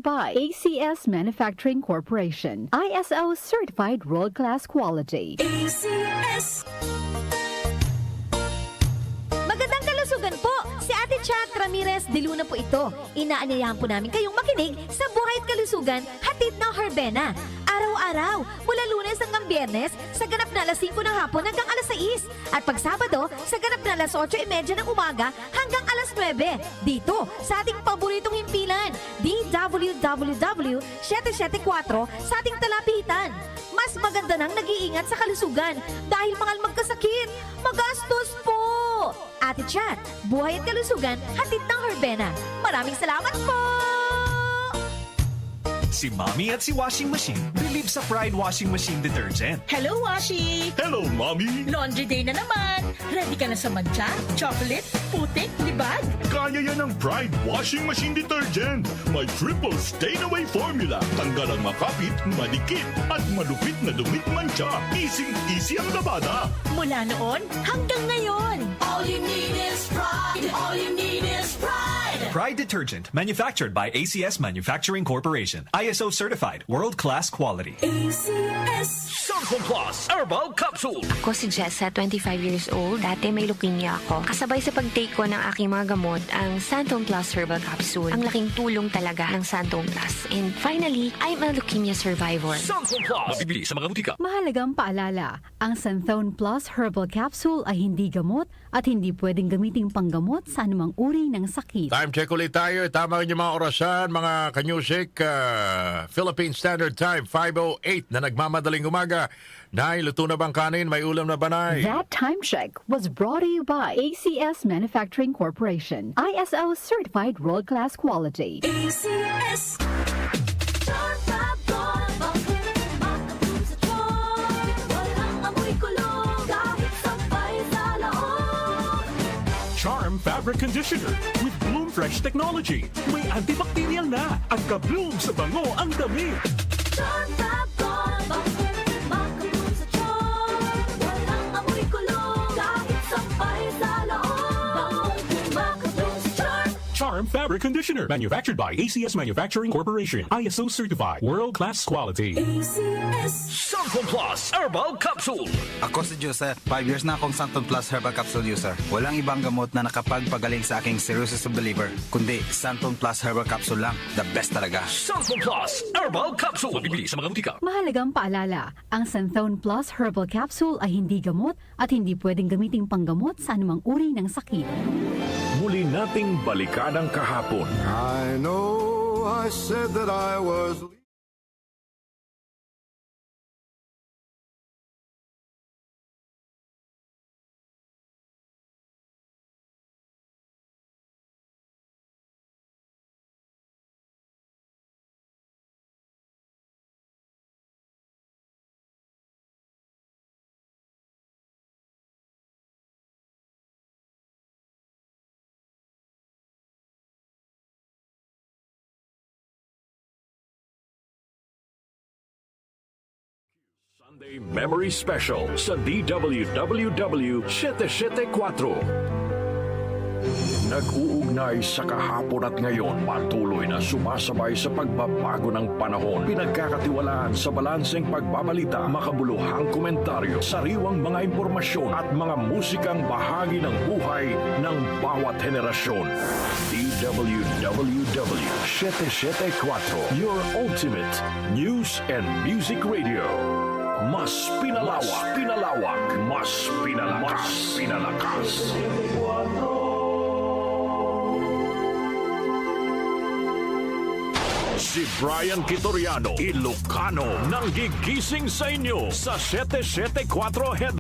by ACS Manufacturing Corporation. ISO certified world-class quality. ACS. Magandang kalusugan po! Si Ate Chat Ramirez de Luna po ito. Inaanyayahan po namin kayong makinig sa Buhay at Kalusugan, hatid ng Herbena. Araw-araw, mula Lunes hanggang Biyernes, sa ganap na alas 5 ng hapon hanggang alas 6. At pag Sabado, sa ganap na alas 8:30 ng umaga hanggang alas 9. Dito, sa ating paboritong himpilan, DWWW 774 sa ating talapitan. Mas maganda nang nag-iingat sa kalusugan dahil mahal magkasakit. Magastos po! Ate Chat, Buhay at Kalusugan, hatid ng Herbena. Maraming salamat po! Si Mommy at si Washing Machine believe sa Pride Washing Machine Detergent. Hello, Washi! Hello, Mommy! Laundry day na naman! Ready ka na sa mancha, chocolate, putik, libag? Kaya yan ang Pride Washing Machine Detergent. May triple stain-away formula. Tanggal ang makapit, malikit, at malupit na dumit mancha. Easy ang labada. Mula noon hanggang ngayon. All you need is pride! All you need is pride! Pride Detergent, manufactured by ACS Manufacturing Corporation. ISO certified, world-class quality. ACS. Santon Plus Herbal Capsule. Ako si Jessa, 25 years old. Dati may leukemia ako. Kasabay sa pag-take ko ng aking mga gamot, ang Santon Plus Herbal Capsule. Ang laking tulong talaga ng Santon Plus. And finally, I'm a leukemia survivor. Santon Plus. Mabibili sa mga butika. Mahalagang paalala, ang Santhone Plus Herbal Capsule ay hindi gamot at hindi pwedeng gamiting panggamot sa anumang uri ng sakit. Time check ulit tayo. Tama rin yung mga orasan, mga kanyusik. Philippine Standard Time, 5:08 na nagmamadaling umaga. Nay, luto na bang kanin? May ulam na ba, Nay? That time check was brought to you by ACS Manufacturing Corporation. ISO certified world-class quality. ACS. Charm Fabric Conditioner with Bloom Fresh Technology. May antibacterial na at ka-bloom sa bango ang damit. Charm Fabric Conditioner, manufactured by ACS Manufacturing Corporation. ISO certified, world-class quality. Santon Plus Herbal Capsule. Ako si Joseph. 5 years na akong Santon Plus Herbal Capsule user. Walang ibang gamot na nakapagpagaling sa aking cirrhosis of the liver, kundi Santon Plus Herbal Capsule lang. The best talaga. Santon Plus Herbal Capsule. Mabibili sa mga butika. Mahalagang paalala, ang Santhone Plus Herbal Capsule ay hindi gamot at hindi pwedeng gamiting panggamot sa anumang uri ng sakit. Muli nating balikan ang kahapon. I know I said that I was... Sunday Memory Special sa DWWW 774. Nag-uugnay sa kahapon at ngayon, patuloy na sumasabay sa pagbabago ng panahon. Pinagkakatiwalaan sa balanseng pagbabalita, makabuluhang komentaryo, sariwang mga impormasyon at mga musikang bahagi ng buhay ng bawat henerasyon. DWWW 774, your ultimate news and music radio. Mas pinalawak, mas pinalakas. Si Brian Kitoriano, Ilocano, nang gigising sa inyo sa 774 Head